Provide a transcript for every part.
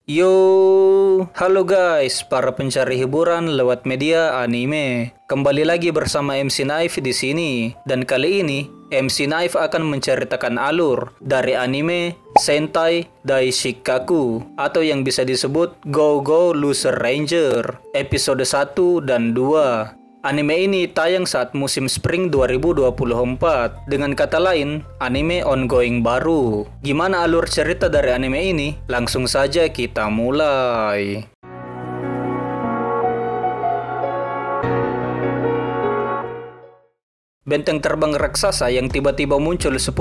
Yo, halo guys, para pencari hiburan lewat media anime. Kembali lagi bersama MC Naif di sini. Dan kali ini, MC Naif akan menceritakan alur dari anime Sentai Daishikaku atau yang bisa disebut Go Go Loser Ranger episode 1 dan 2. Anime ini tayang saat musim spring 2024. Dengan kata lain, anime ongoing baru. Gimana alur cerita dari anime ini? Langsung saja kita mulai. Benteng terbang raksasa yang tiba-tiba muncul 10.000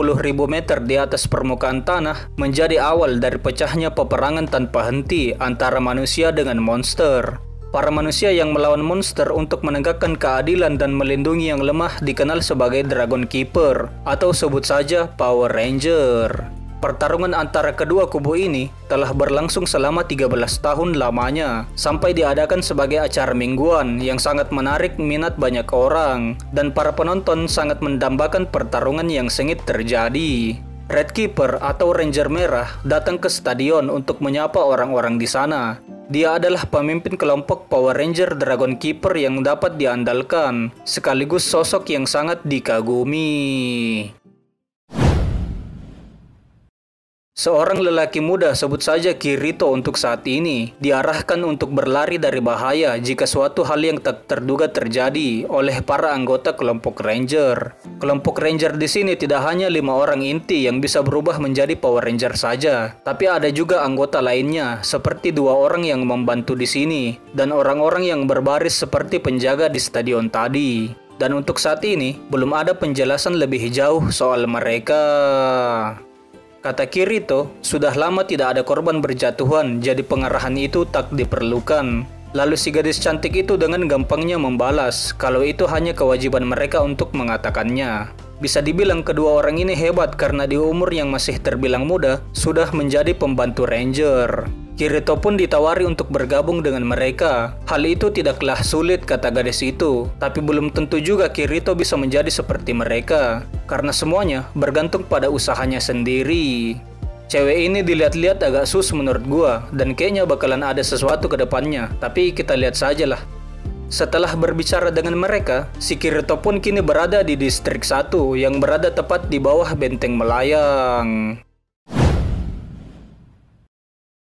meter di atas permukaan tanah menjadi awal dari pecahnya peperangan tanpa henti antara manusia dengan monster. Para manusia yang melawan monster untuk menegakkan keadilan dan melindungi yang lemah dikenal sebagai Dragon Keeper atau sebut saja Power Ranger. Pertarungan antara kedua kubu ini telah berlangsung selama 13 tahun lamanya sampai diadakan sebagai acara mingguan yang sangat menarik minat banyak orang dan para penonton sangat mendambakan pertarungan yang sengit terjadi. Red Keeper atau Ranger Merah datang ke stadion untuk menyapa orang-orang di sana. Dia adalah pemimpin kelompok Power Ranger Dragon Keeper yang dapat diandalkan, sekaligus sosok yang sangat dikagumi. Seorang lelaki muda, sebut saja Kirito untuk saat ini, diarahkan untuk berlari dari bahaya jika suatu hal yang tak terduga terjadi oleh para anggota kelompok Ranger. Kelompok Ranger di sini tidak hanya 5 orang inti yang bisa berubah menjadi Power Ranger saja, tapi ada juga anggota lainnya seperti 2 orang yang membantu di sini dan orang-orang yang berbaris seperti penjaga di stadion tadi. Dan untuk saat ini belum ada penjelasan lebih jauh soal mereka. Kata Kirito, sudah lama tidak ada korban berjatuhan, jadi pengarahan itu tak diperlukan. Lalu si gadis cantik itu dengan gampangnya membalas, kalau itu hanya kewajiban mereka untuk mengatakannya. Bisa dibilang kedua orang ini hebat karena di umur yang masih terbilang muda, sudah menjadi pembantu Ranger. Kirito pun ditawari untuk bergabung dengan mereka. Hal itu tidaklah sulit, kata gadis itu. Tapi belum tentu juga Kirito bisa menjadi seperti mereka. Karena semuanya bergantung pada usahanya sendiri. Cewek ini dilihat-lihat agak sus menurut gua. Dan kayaknya bakalan ada sesuatu ke depannya. Tapi kita lihat sajalah. Setelah berbicara dengan mereka, si Kirito pun kini berada di distrik 1 yang berada tepat di bawah benteng melayang.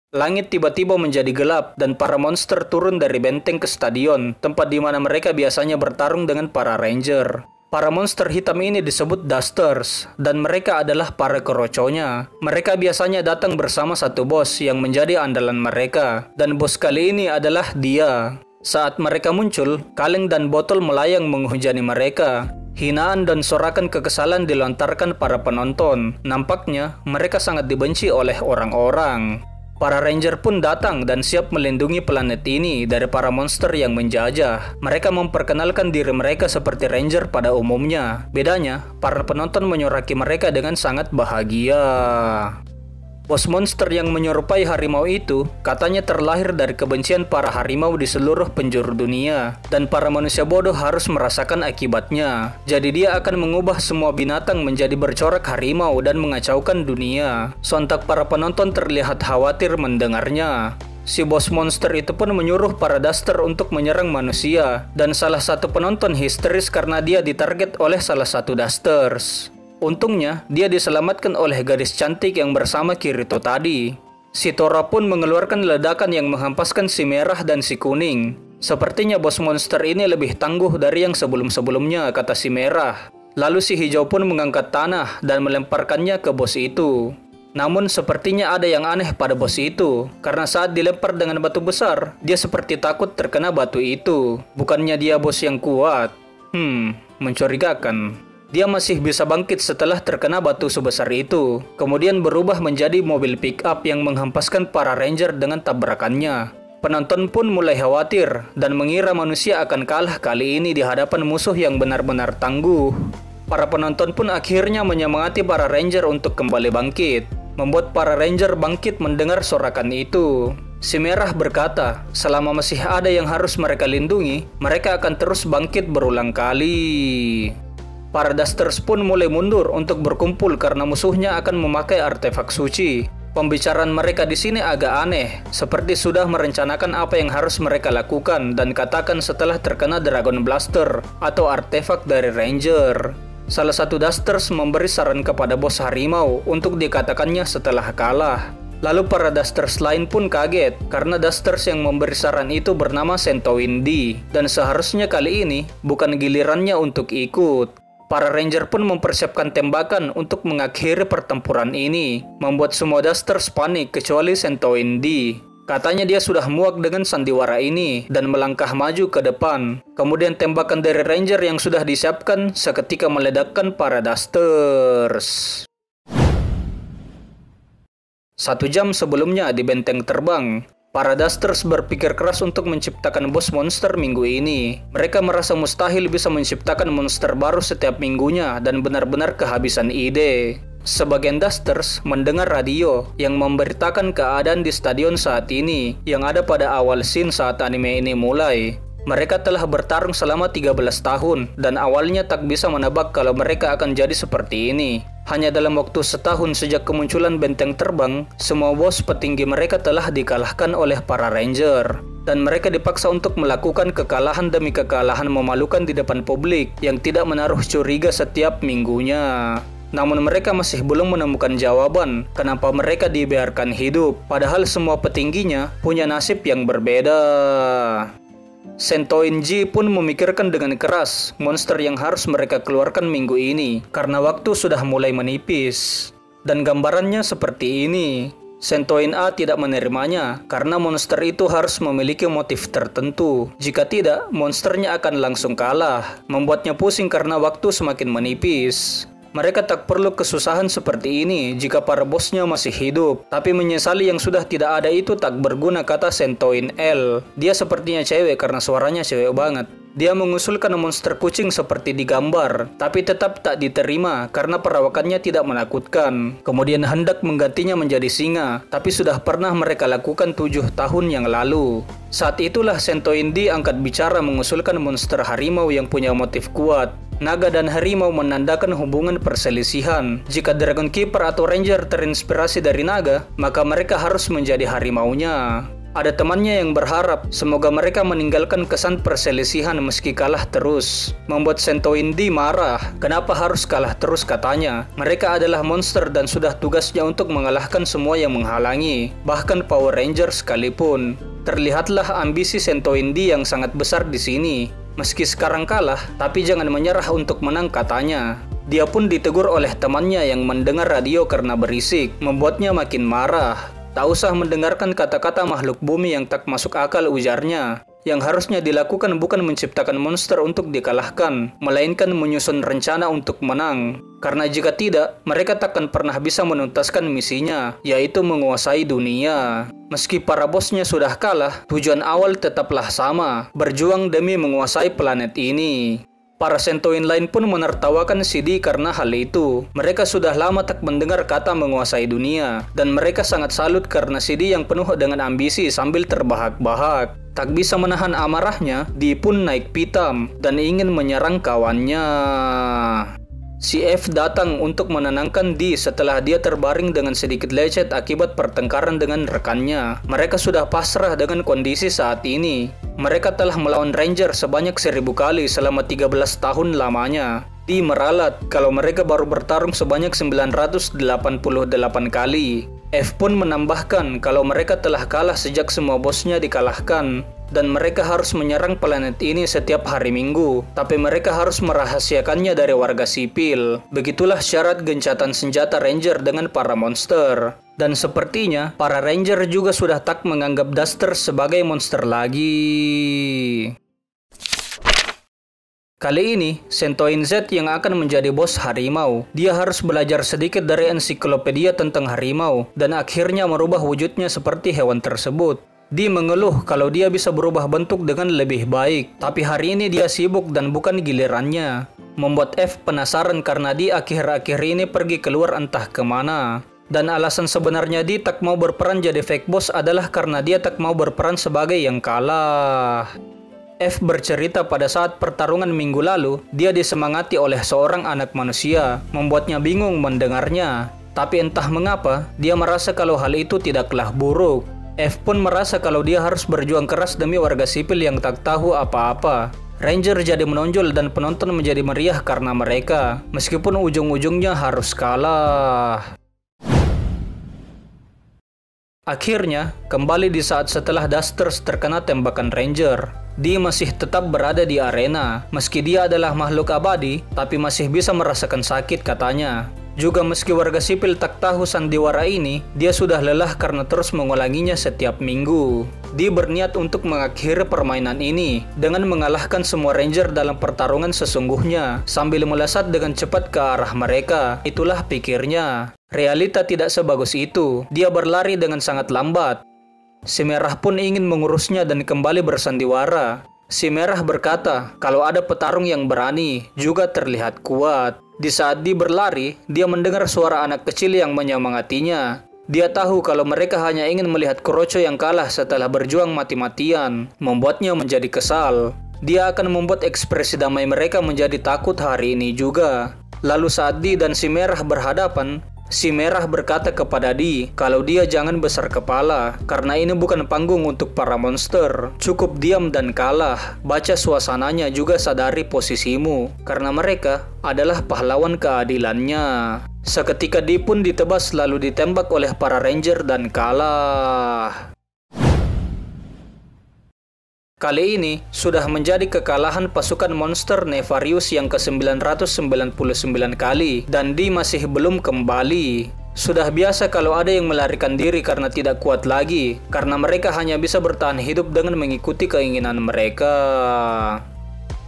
Langit tiba-tiba menjadi gelap dan para monster turun dari benteng ke stadion, tempat di mana mereka biasanya bertarung dengan para ranger. Para monster hitam ini disebut Dusters, dan mereka adalah para keroconya. Mereka biasanya datang bersama satu bos yang menjadi andalan mereka, dan bos kali ini adalah dia. Saat mereka muncul, kaleng dan botol melayang menghujani mereka. Hinaan dan sorakan kekesalan dilontarkan para penonton. Nampaknya mereka sangat dibenci oleh orang-orang. Para ranger pun datang dan siap melindungi planet ini dari para monster yang menjajah. Mereka memperkenalkan diri mereka seperti ranger pada umumnya. Bedanya, para penonton menyoraki mereka dengan sangat bahagia. Bos monster yang menyerupai harimau itu katanya terlahir dari kebencian para harimau di seluruh penjuru dunia. Dan para manusia bodoh harus merasakan akibatnya. Jadi dia akan mengubah semua binatang menjadi bercorak harimau dan mengacaukan dunia. Sontak para penonton terlihat khawatir mendengarnya. Si bos monster itu pun menyuruh para Duster untuk menyerang manusia. Dan salah satu penonton histeris karena dia ditarget oleh salah satu Dusters. Untungnya, dia diselamatkan oleh gadis cantik yang bersama Kirito tadi. Si Tora pun mengeluarkan ledakan yang menghempaskan si merah dan si kuning. Sepertinya bos monster ini lebih tangguh dari yang sebelum-sebelumnya, kata si merah. Lalu si hijau pun mengangkat tanah dan melemparkannya ke bos itu. Namun sepertinya ada yang aneh pada bos itu, karena saat dilempar dengan batu besar, dia seperti takut terkena batu itu. Bukannya dia bos yang kuat. Mencurigakan. Dia masih bisa bangkit setelah terkena batu sebesar itu, kemudian berubah menjadi mobil pick-up yang menghempaskan para ranger dengan tabrakannya. Penonton pun mulai khawatir dan mengira manusia akan kalah kali ini di hadapan musuh yang benar-benar tangguh. Para penonton pun akhirnya menyemangati para ranger untuk kembali bangkit, membuat para ranger bangkit mendengar sorakan itu. Si merah berkata, selama masih ada yang harus mereka lindungi, mereka akan terus bangkit berulang kali. Para Dusters pun mulai mundur untuk berkumpul karena musuhnya akan memakai artefak suci. Pembicaraan mereka di sini agak aneh, seperti sudah merencanakan apa yang harus mereka lakukan dan katakan setelah terkena Dragon Blaster atau artefak dari Ranger. Salah satu Dusters memberi saran kepada bos harimau untuk dikatakannya setelah kalah. Lalu para Dusters lain pun kaget karena Dusters yang memberi saran itu bernama Sentoin D, dan seharusnya kali ini bukan gilirannya untuk ikut. Para Ranger pun mempersiapkan tembakan untuk mengakhiri pertempuran ini, membuat semua Dusters panik kecuali Sentoin D. Katanya dia sudah muak dengan sandiwara ini dan melangkah maju ke depan. Kemudian tembakan dari Ranger yang sudah disiapkan seketika meledakkan para Dusters. 1 jam sebelumnya di benteng terbang, para Dusters berpikir keras untuk menciptakan bos monster minggu ini. Mereka merasa mustahil bisa menciptakan monster baru setiap minggunya dan benar-benar kehabisan ide. Sebagian Dusters mendengar radio yang memberitakan keadaan di stadion saat ini yang ada pada awal scene saat anime ini mulai. Mereka telah bertarung selama 13 tahun dan awalnya tak bisa menebak kalau mereka akan jadi seperti ini. Hanya dalam waktu setahun sejak kemunculan benteng terbang, semua bos petinggi mereka telah dikalahkan oleh para Ranger. Dan mereka dipaksa untuk melakukan kekalahan demi kekalahan memalukan di depan publik yang tidak menaruh curiga setiap minggunya. Namun mereka masih belum menemukan jawaban kenapa mereka dibiarkan hidup, padahal semua petingginya punya nasib yang berbeda. Sentoin G pun memikirkan dengan keras monster yang harus mereka keluarkan minggu ini karena waktu sudah mulai menipis. Dan gambarannya seperti ini. Sentoin A tidak menerimanya karena monster itu harus memiliki motif tertentu. Jika tidak, monsternya akan langsung kalah, membuatnya pusing karena waktu semakin menipis. Mereka tak perlu kesusahan seperti ini jika para bosnya masih hidup. Tapi menyesali yang sudah tidak ada itu tak berguna, kata Sentoin L. Dia sepertinya cewek karena suaranya cewek banget. Dia mengusulkan monster kucing seperti di gambar, tapi tetap tak diterima karena perawakannya tidak menakutkan. Kemudian hendak menggantinya menjadi singa, tapi sudah pernah mereka lakukan 7 tahun yang lalu. Saat itulah Sentoin D angkat bicara mengusulkan monster harimau yang punya motif kuat. Naga dan harimau menandakan hubungan perselisihan. Jika Dragon Keeper atau Ranger terinspirasi dari naga, maka mereka harus menjadi harimaunya. Ada temannya yang berharap semoga mereka meninggalkan kesan perselisihan meski kalah terus. Membuat Sentoin D marah. Kenapa harus kalah terus, katanya. Mereka adalah monster dan sudah tugasnya untuk mengalahkan semua yang menghalangi, bahkan Power Ranger sekalipun. Terlihatlah ambisi Sentoin D yang sangat besar di sini. Meski sekarang kalah, tapi jangan menyerah untuk menang, katanya. Dia pun ditegur oleh temannya yang mendengar radio karena berisik, membuatnya makin marah. Tak usah mendengarkan kata-kata makhluk bumi yang tak masuk akal, ujarnya. Yang harusnya dilakukan bukan menciptakan monster untuk dikalahkan, melainkan menyusun rencana untuk menang. Karena jika tidak, mereka takkan pernah bisa menuntaskan misinya, yaitu menguasai dunia. Meski para bosnya sudah kalah, tujuan awal tetaplah sama, berjuang demi menguasai planet ini. Para Sentoin lain pun menertawakan CD karena hal itu. Mereka sudah lama tak mendengar kata menguasai dunia, dan mereka sangat salut karena CD yang penuh dengan ambisi sambil terbahak-bahak. Tak bisa menahan amarahnya, Di pun naik pitam dan ingin menyerang kawannya. Si F datang untuk menenangkan Di setelah dia terbaring dengan sedikit lecet akibat pertengkaran dengan rekannya. Mereka sudah pasrah dengan kondisi saat ini. Mereka telah melawan Ranger sebanyak 1000 kali selama 13 tahun lamanya. Di meralat kalau mereka baru bertarung sebanyak 988 kali. F pun menambahkan kalau mereka telah kalah sejak semua bosnya dikalahkan, dan mereka harus menyerang planet ini setiap hari Minggu, tapi mereka harus merahasiakannya dari warga sipil. Begitulah syarat gencatan senjata Ranger dengan para monster. Dan sepertinya para Ranger juga sudah tak menganggap Duster sebagai monster lagi. Kali ini, Sentoin Z yang akan menjadi bos harimau. Dia harus belajar sedikit dari ensiklopedia tentang harimau, dan akhirnya merubah wujudnya seperti hewan tersebut. Di mengeluh kalau dia bisa berubah bentuk dengan lebih baik, tapi hari ini dia sibuk dan bukan gilirannya. Membuat F penasaran karena Di akhir-akhir ini pergi keluar entah kemana. Dan alasan sebenarnya Di tak mau berperan jadi fake boss adalah karena dia tak mau berperan sebagai yang kalah. F bercerita pada saat pertarungan minggu lalu, dia disemangati oleh seorang anak manusia, membuatnya bingung mendengarnya. Tapi entah mengapa, dia merasa kalau hal itu tidaklah buruk. F pun merasa kalau dia harus berjuang keras demi warga sipil yang tak tahu apa-apa. Ranger jadi menonjol dan penonton menjadi meriah karena mereka, meskipun ujung-ujungnya harus kalah. Akhirnya, kembali di saat setelah Dusters terkena tembakan Ranger, Dee masih tetap berada di arena. Meski dia adalah makhluk abadi, tapi masih bisa merasakan sakit katanya. Juga meski warga sipil tak tahu sandiwara ini, dia sudah lelah karena terus mengulanginya setiap minggu. Dee berniat untuk mengakhiri permainan ini dengan mengalahkan semua Ranger dalam pertarungan sesungguhnya sambil melesat dengan cepat ke arah mereka. Itulah pikirnya. Realita tidak sebagus itu. Dia berlari dengan sangat lambat. Si Merah pun ingin mengurusnya dan kembali bersandiwara. Si Merah berkata kalau ada petarung yang berani juga terlihat kuat. Di saat Dee berlari, dia mendengar suara anak kecil yang menyemangatinya. Dia tahu kalau mereka hanya ingin melihat Kurocho yang kalah setelah berjuang mati-matian, membuatnya menjadi kesal. Dia akan membuat ekspresi damai mereka menjadi takut hari ini juga. Lalu saat Dee dan si Merah berhadapan, si Merah berkata kepada Dee kalau dia jangan besar kepala, karena ini bukan panggung untuk para monster. Cukup diam dan kalah. Baca suasananya juga sadari posisimu, karena mereka adalah pahlawan keadilannya. Seketika Dee pun ditebas lalu ditembak oleh para Ranger dan kalah. Kali ini sudah menjadi kekalahan pasukan monster Nefarious yang ke-999 kali dan Dee masih belum kembali. Sudah biasa kalau ada yang melarikan diri karena tidak kuat lagi, karena mereka hanya bisa bertahan hidup dengan mengikuti keinginan mereka.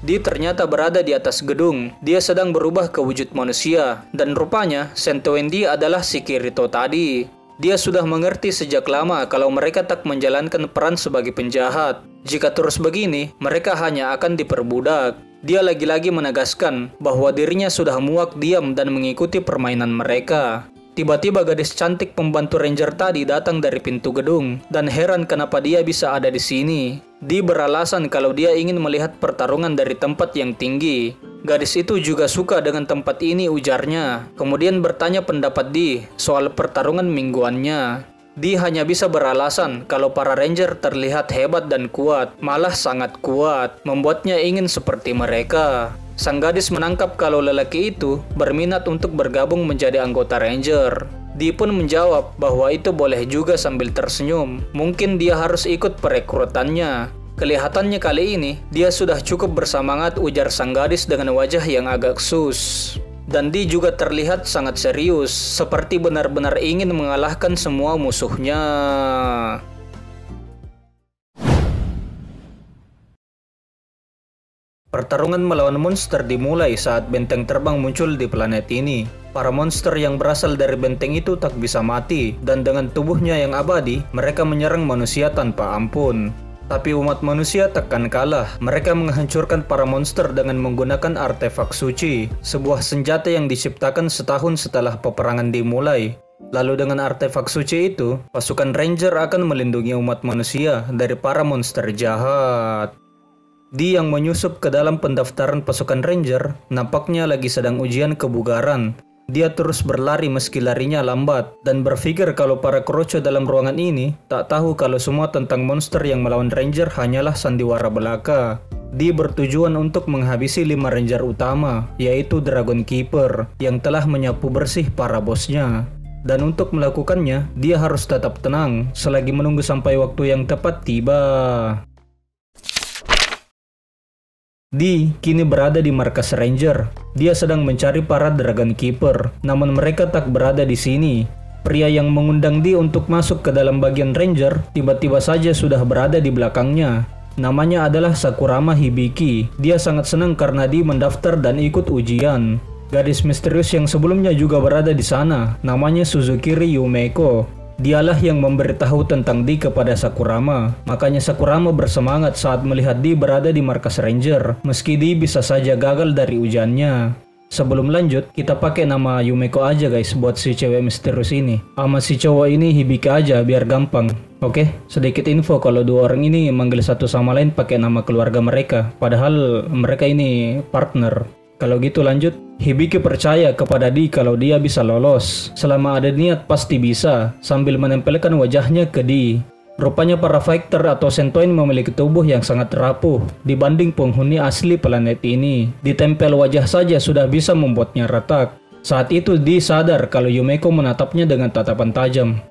Dee ternyata berada di atas gedung. Dia sedang berubah ke wujud manusia, dan rupanya Sento Wendy adalah si Kirito tadi. Dia sudah mengerti sejak lama kalau mereka tak menjalankan peran sebagai penjahat. Jika terus begini, mereka hanya akan diperbudak. Dia lagi-lagi menegaskan bahwa dirinya sudah muak diam dan mengikuti permainan mereka. Tiba-tiba gadis cantik pembantu Ranger tadi datang dari pintu gedung dan heran kenapa dia bisa ada di sini. Dee beralasan kalau dia ingin melihat pertarungan dari tempat yang tinggi. Gadis itu juga suka dengan tempat ini, ujarnya. Kemudian bertanya pendapat Dee soal pertarungan mingguannya. Dee hanya bisa beralasan kalau para Ranger terlihat hebat dan kuat, malah sangat kuat, membuatnya ingin seperti mereka. Sang gadis menangkap kalau lelaki itu berminat untuk bergabung menjadi anggota Ranger. Dee pun menjawab bahwa itu boleh juga sambil tersenyum. Mungkin dia harus ikut perekrutannya. Kelihatannya kali ini dia sudah cukup bersemangat, ujar sang gadis dengan wajah yang agak sus. Dan Dee juga terlihat sangat serius, seperti benar-benar ingin mengalahkan semua musuhnya. Pertarungan melawan monster dimulai saat benteng terbang muncul di planet ini. Para monster yang berasal dari benteng itu tak bisa mati, dan dengan tubuhnya yang abadi, mereka menyerang manusia tanpa ampun. Tapi umat manusia takkan kalah. Mereka menghancurkan para monster dengan menggunakan artefak suci, sebuah senjata yang diciptakan setahun setelah peperangan dimulai. Lalu dengan artefak suci itu, pasukan Ranger akan melindungi umat manusia dari para monster jahat. Dee yang menyusup ke dalam pendaftaran pasukan Ranger nampaknya lagi sedang ujian kebugaran. Dia terus berlari meski larinya lambat dan berpikir kalau para Kurocho dalam ruangan ini tak tahu kalau semua tentang monster yang melawan Ranger hanyalah sandiwara belaka. Dee bertujuan untuk menghabisi 5 Ranger utama, yaitu Dragon Keeper yang telah menyapu bersih para bosnya. Dan untuk melakukannya, dia harus tetap tenang selagi menunggu sampai waktu yang tepat tiba. Dee kini berada di markas Ranger. Dia sedang mencari para Dragon Keeper, namun mereka tak berada di sini. Pria yang mengundang Dee untuk masuk ke dalam bagian Ranger tiba-tiba saja sudah berada di belakangnya. Namanya adalah Sakurama Hibiki. Dia sangat senang karena Dee mendaftar dan ikut ujian. Gadis misterius yang sebelumnya juga berada di sana, namanya Suzukiri Yumeko. Dialah yang memberitahu tentang Dee kepada Sakurama. Makanya Sakurama bersemangat saat melihat Dee berada di markas Ranger, meski Dee bisa saja gagal dari ujiannya. Sebelum lanjut, kita pakai nama Yumeko aja guys buat si cewek misterius ini. Sama si cowok ini Hibiki aja biar gampang. Oke, sedikit info kalau dua orang ini manggil satu sama lain pakai nama keluarga mereka, padahal mereka ini partner. Kalau gitu lanjut. Hibiki percaya kepada Dee kalau dia bisa lolos. Selama ada niat pasti bisa, sambil menempelkan wajahnya ke Dee. Rupanya para fighter atau Sentoin memiliki tubuh yang sangat rapuh dibanding penghuni asli planet ini. Ditempel wajah saja sudah bisa membuatnya retak. Saat itu Dee sadar kalau Yumeko menatapnya dengan tatapan tajam.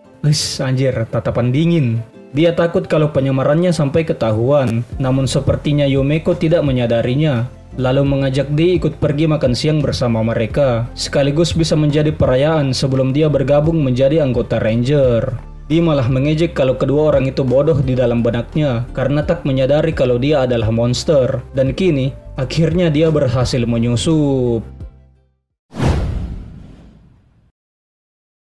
Anjir, tatapan dingin. Dia takut kalau penyamarannya sampai ketahuan, namun sepertinya Yumeko tidak menyadarinya. Lalu mengajak Dee ikut pergi makan siang bersama mereka, sekaligus bisa menjadi perayaan sebelum dia bergabung menjadi anggota Ranger. Dee malah mengejek kalau kedua orang itu bodoh di dalam benaknya karena tak menyadari kalau dia adalah monster. Dan kini, akhirnya dia berhasil menyusup.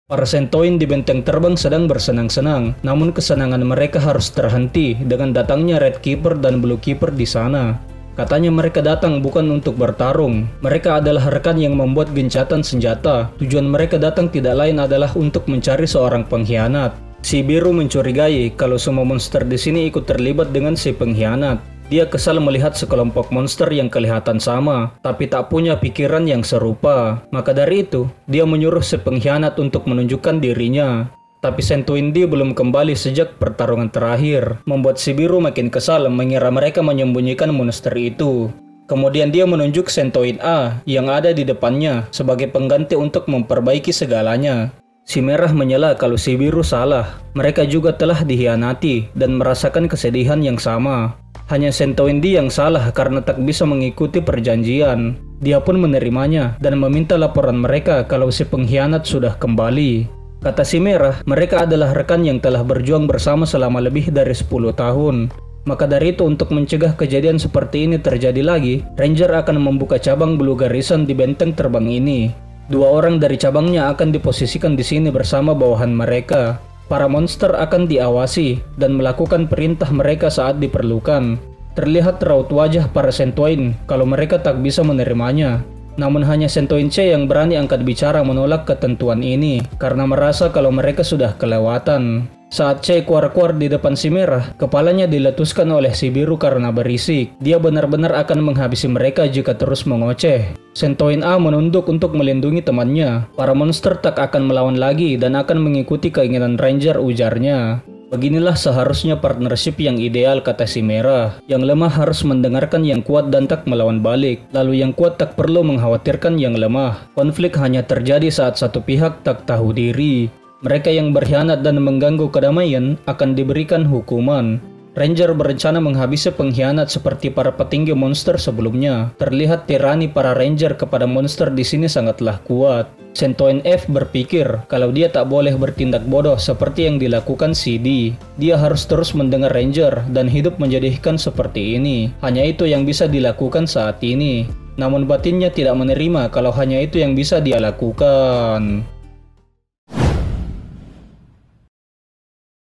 Para Sentoin di benteng terbang sedang bersenang-senang, namun kesenangan mereka harus terhenti dengan datangnya Red Keeper dan Blue Keeper di sana. Katanya mereka datang bukan untuk bertarung. Mereka adalah rekan yang membuat gencatan senjata. Tujuan mereka datang tidak lain adalah untuk mencari seorang pengkhianat. Si biru mencurigai kalau semua monster di sini ikut terlibat dengan si pengkhianat. Dia kesal melihat sekelompok monster yang kelihatan sama, tapi tak punya pikiran yang serupa. Maka dari itu, dia menyuruh si pengkhianat untuk menunjukkan dirinya. Tapi Sentoin Dee belum kembali sejak pertarungan terakhir, membuat si biru makin kesal mengira mereka menyembunyikan monster itu. Kemudian dia menunjuk Sentoin A yang ada di depannya sebagai pengganti untuk memperbaiki segalanya. Si merah menyela kalau si biru salah. Mereka juga telah dikhianati dan merasakan kesedihan yang sama. Hanya Sentoin Dee yang salah karena tak bisa mengikuti perjanjian. Dia pun menerimanya dan meminta laporan mereka kalau si pengkhianat sudah kembali. Kata si merah, mereka adalah rekan yang telah berjuang bersama selama lebih dari 10 tahun. Maka dari itu untuk mencegah kejadian seperti ini terjadi lagi, Ranger akan membuka cabang Blue Garrison di benteng terbang ini. 2 orang dari cabangnya akan diposisikan di sini bersama bawahan mereka. Para monster akan diawasi dan melakukan perintah mereka saat diperlukan. Terlihat raut wajah para Sentoin kalau mereka tak bisa menerimanya. Namun hanya Sentoin C yang berani angkat bicara menolak ketentuan ini karena merasa kalau mereka sudah kelewatan. Saat C keluar-keluar di depan si merah, kepalanya diletuskan oleh si biru karena berisik. Dia benar-benar akan menghabisi mereka jika terus mengoceh. Sentoin A menunduk untuk melindungi temannya. Para monster tak akan melawan lagi dan akan mengikuti keinginan Ranger, ujarnya. Beginilah seharusnya partnership yang ideal, kata si merah. Yang lemah harus mendengarkan yang kuat dan tak melawan balik. Lalu yang kuat tak perlu mengkhawatirkan yang lemah. Konflik hanya terjadi saat satu pihak tak tahu diri. Mereka yang berkhianat dan mengganggu kedamaian akan diberikan hukuman. Ranger berencana menghabisi pengkhianat seperti para petinggi monster sebelumnya. Terlihat tirani para Ranger kepada monster di sini sangatlah kuat. Sentoin F berpikir kalau dia tak boleh bertindak bodoh seperti yang dilakukan si Dee. Dia harus terus mendengar Ranger dan hidup menjadikan seperti ini. Hanya itu yang bisa dilakukan saat ini. Namun batinnya tidak menerima kalau hanya itu yang bisa dia lakukan.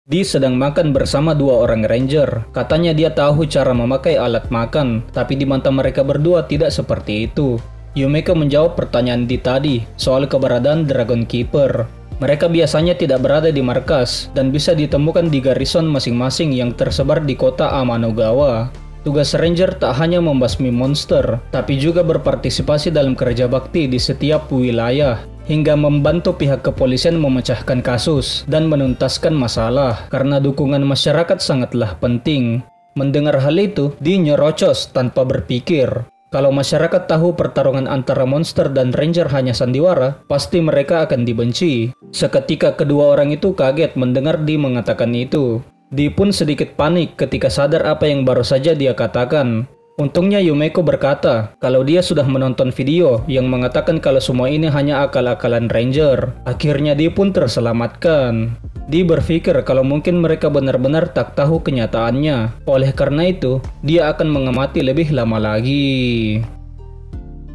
Dee sedang makan bersama 2 orang Ranger. Katanya dia tahu cara memakai alat makan, tapi di mata mereka berdua tidak seperti itu. Yumeko menjawab pertanyaan Dee tadi soal keberadaan Dragon Keeper. Mereka biasanya tidak berada di markas dan bisa ditemukan di garrison masing-masing yang tersebar di kota Amanogawa. Tugas Ranger tak hanya membasmi monster, tapi juga berpartisipasi dalam kerja bakti di setiap wilayah, hingga membantu pihak kepolisian memecahkan kasus dan menuntaskan masalah, karena dukungan masyarakat sangatlah penting. Mendengar hal itu, Dee nyerocos tanpa berpikir. Kalau masyarakat tahu pertarungan antara monster dan Ranger hanya sandiwara, pasti mereka akan dibenci. Seketika kedua orang itu kaget mendengar Dee mengatakan itu. Dee pun sedikit panik ketika sadar apa yang baru saja dia katakan. Untungnya Yumeko berkata kalau dia sudah menonton video yang mengatakan kalau semua ini hanya akal-akalan Ranger. Akhirnya Dee pun terselamatkan. Dee berpikir kalau mungkin mereka benar-benar tak tahu kenyataannya. Oleh karena itu, dia akan mengamati lebih lama lagi.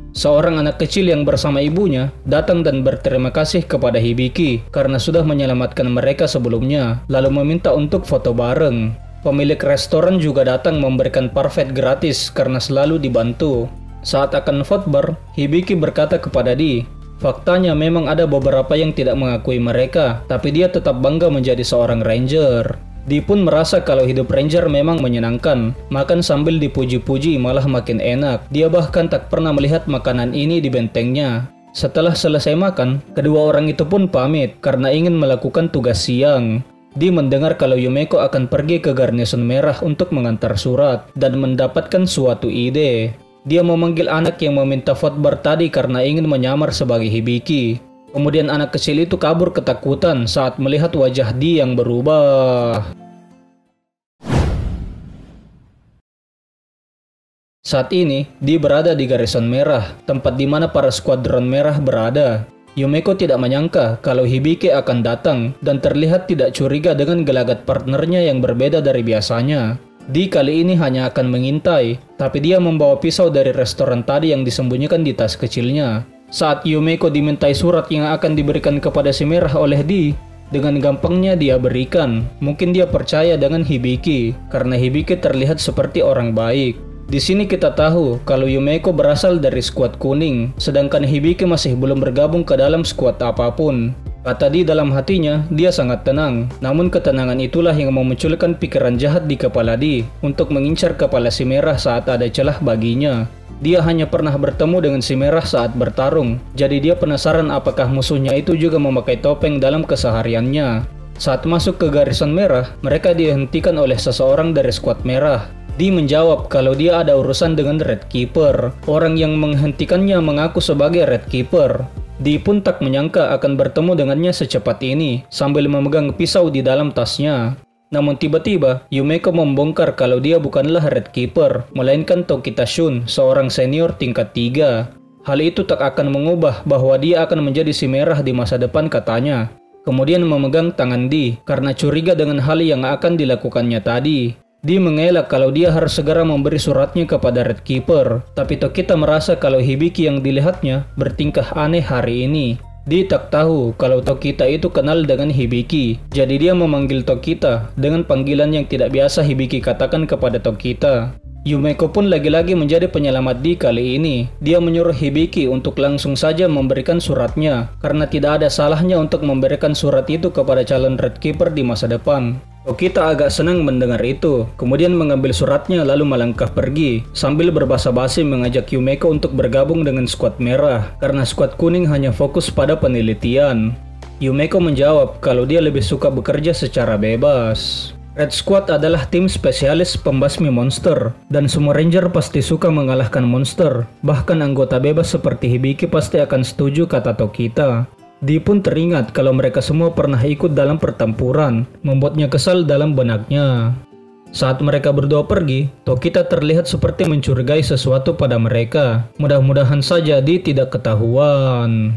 Seorang anak kecil yang bersama ibunya datang dan berterima kasih kepada Hibiki karena sudah menyelamatkan mereka sebelumnya, lalu meminta untuk foto bareng. Pemilik restoran juga datang memberikan parfait gratis karena selalu dibantu. Saat akan fotobar, Hibiki berkata kepada Dee, faktanya memang ada beberapa yang tidak mengakui mereka, tapi dia tetap bangga menjadi seorang Ranger. Di pun merasa kalau hidup ranger memang menyenangkan. Makan sambil dipuji-puji malah makin enak. Dia bahkan tak pernah melihat makanan ini di bentengnya. Setelah selesai makan, kedua orang itu pun pamit karena ingin melakukan tugas siang. Di mendengar kalau Yumeko akan pergi ke Garnison Merah untuk mengantar surat dan mendapatkan suatu ide. Dia memanggil anak yang meminta vote bar tadi karena ingin menyamar sebagai Hibiki. Kemudian anak kecil itu kabur ketakutan saat melihat wajah Di yang berubah. Saat ini, Di berada di Garrison Merah, tempat di mana para skuadron merah berada. Yumeko tidak menyangka kalau Hibiki akan datang dan terlihat tidak curiga dengan gelagat partnernya yang berbeda dari biasanya. Di kali ini hanya akan mengintai, tapi dia membawa pisau dari restoran tadi yang disembunyikan di tas kecilnya. Saat Yumeko dimintai surat yang akan diberikan kepada si merah oleh Di, dengan gampangnya dia berikan. Mungkin dia percaya dengan Hibiki, karena Hibiki terlihat seperti orang baik. Di sini kita tahu kalau Yumeko berasal dari skuad kuning, sedangkan Hibiki masih belum bergabung ke dalam skuad apapun. Kata Di dalam hatinya, dia sangat tenang. Namun ketenangan itulah yang memunculkan pikiran jahat di kepala Di untuk mengincar kepala si merah saat ada celah baginya. Dia hanya pernah bertemu dengan si merah saat bertarung, jadi dia penasaran apakah musuhnya itu juga memakai topeng dalam kesehariannya. Saat masuk ke Garrison Merah, mereka dihentikan oleh seseorang dari skuad merah. Di menjawab kalau dia ada urusan dengan Red Keeper. Orang yang menghentikannya mengaku sebagai Red Keeper. Di pun tak menyangka akan bertemu dengannya secepat ini, sambil memegang pisau di dalam tasnya. Namun tiba-tiba, Yumeko membongkar kalau dia bukanlah Red Keeper, melainkan Tokita Shun, seorang senior tingkat 3. Hal itu tak akan mengubah bahwa dia akan menjadi si merah di masa depan katanya. Kemudian memegang tangan Di, karena curiga dengan hal yang akan dilakukannya tadi. Di mengelak kalau dia harus segera memberi suratnya kepada Red Keeper, tapi Tokita merasa kalau Hibiki yang dilihatnya bertingkah aneh hari ini. Di tak tahu kalau Tokita itu kenal dengan Hibiki, jadi dia memanggil Tokita dengan panggilan yang tidak biasa Hibiki katakan kepada Tokita. Yumeko pun lagi-lagi menjadi penyelamat Di kali ini. Dia menyuruh Hibiki untuk langsung saja memberikan suratnya, karena tidak ada salahnya untuk memberikan surat itu kepada calon Red Keeper di masa depan. Tokita agak senang mendengar itu, kemudian mengambil suratnya lalu melangkah pergi, sambil berbasa-basi mengajak Yumeko untuk bergabung dengan skuad merah, karena skuad kuning hanya fokus pada penelitian. Yumeko menjawab kalau dia lebih suka bekerja secara bebas. Red Squad adalah tim spesialis pembasmi monster, dan semua ranger pasti suka mengalahkan monster. Bahkan anggota bebas seperti Hibiki pasti akan setuju, kata Tokita. Di pun teringat kalau mereka semua pernah ikut dalam pertempuran, membuatnya kesal dalam benaknya. Saat mereka berdua pergi, Tokita terlihat seperti mencurigai sesuatu pada mereka. Mudah-mudahan saja Di tidak ketahuan.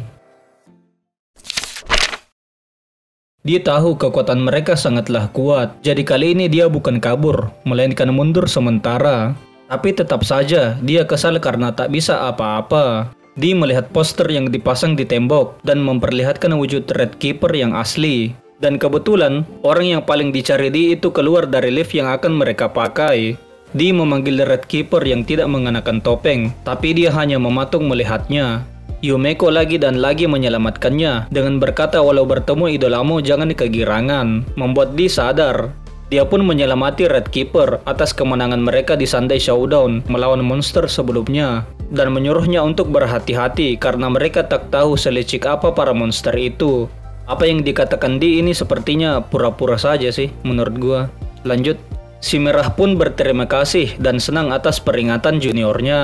Dia tahu kekuatan mereka sangatlah kuat, jadi kali ini dia bukan kabur, melainkan mundur sementara. Tapi tetap saja, dia kesal karena tak bisa apa-apa. Di melihat poster yang dipasang di tembok dan memperlihatkan wujud Red Keeper yang asli. Dan kebetulan, orang yang paling dicari Di itu keluar dari lift yang akan mereka pakai. Di memanggil Red Keeper yang tidak mengenakan topeng, tapi dia hanya mematung melihatnya. Yumeko lagi dan lagi menyelamatkannya dengan berkata walau bertemu idolamu jangan kegirangan, membuat Di sadar. Dia pun menyelamati Red Keeper atas kemenangan mereka di Sunday Showdown melawan monster sebelumnya, dan menyuruhnya untuk berhati-hati karena mereka tak tahu selicik apa para monster itu. Apa yang dikatakan Di ini sepertinya pura-pura saja sih menurut gua. Lanjut, si merah pun berterima kasih dan senang atas peringatan juniornya.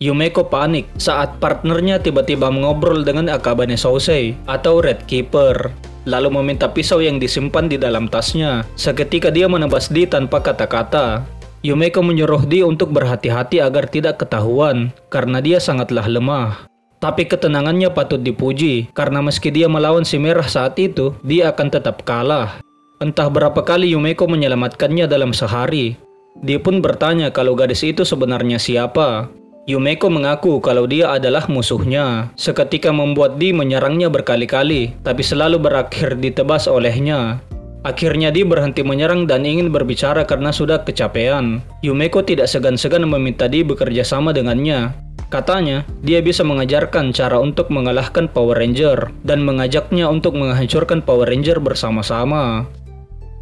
Yumeko panik saat partnernya tiba-tiba mengobrol dengan Akabane Sousei atau Red Keeper, lalu meminta pisau yang disimpan di dalam tasnya. Seketika dia menebas Di tanpa kata-kata. Yumeko menyuruh Di untuk berhati-hati agar tidak ketahuan, karena dia sangatlah lemah. Tapi ketenangannya patut dipuji, karena meski dia melawan si merah saat itu, dia akan tetap kalah. Entah berapa kali Yumeko menyelamatkannya dalam sehari. Dia pun bertanya kalau gadis itu sebenarnya siapa. Yumeko mengaku kalau dia adalah musuhnya. Seketika membuat Di menyerangnya berkali-kali, tapi selalu berakhir ditebas olehnya. Akhirnya Di berhenti menyerang dan ingin berbicara karena sudah kecapean. Yumeko tidak segan-segan meminta Di bekerja sama dengannya. Katanya, dia bisa mengajarkan cara untuk mengalahkan Power Ranger dan mengajaknya untuk menghancurkan Power Ranger bersama-sama.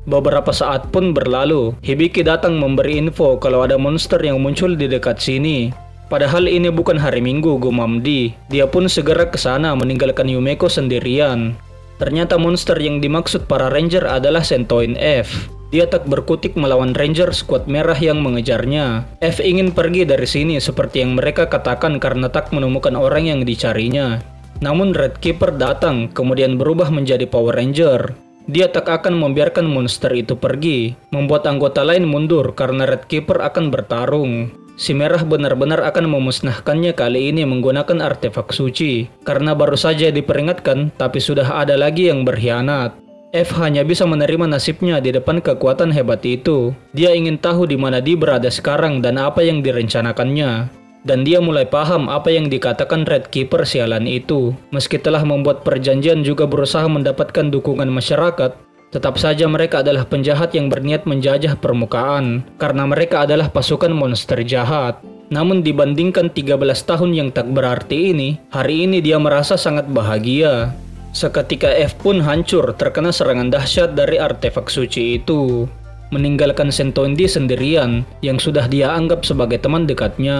Beberapa saat pun berlalu, Hibiki datang memberi info kalau ada monster yang muncul di dekat sini. Padahal ini bukan hari Minggu, gumam Di. Dia pun segera ke sana meninggalkan Yumeko sendirian. Ternyata monster yang dimaksud para Ranger adalah Sentoin F. Dia tak berkutik melawan Ranger skuad merah yang mengejarnya. F ingin pergi dari sini seperti yang mereka katakan karena tak menemukan orang yang dicarinya. Namun Red Keeper datang, kemudian berubah menjadi Power Ranger. Dia tak akan membiarkan monster itu pergi, membuat anggota lain mundur karena Red Keeper akan bertarung. Si merah benar-benar akan memusnahkannya kali ini menggunakan artefak suci, karena baru saja diperingatkan tapi sudah ada lagi yang berkhianat. F hanya bisa menerima nasibnya di depan kekuatan hebat itu. Dia ingin tahu di mana dia berada sekarang dan apa yang direncanakannya. Dan dia mulai paham apa yang dikatakan Red Keeper sialan itu. Meski telah membuat perjanjian juga berusaha mendapatkan dukungan masyarakat, tetap saja mereka adalah penjahat yang berniat menjajah permukaan, karena mereka adalah pasukan monster jahat. Namun dibandingkan 13 tahun yang tak berarti ini, hari ini dia merasa sangat bahagia. Seketika F pun hancur terkena serangan dahsyat dari artefak suci itu, meninggalkan Sentoin D sendirian yang sudah dia anggap sebagai teman dekatnya.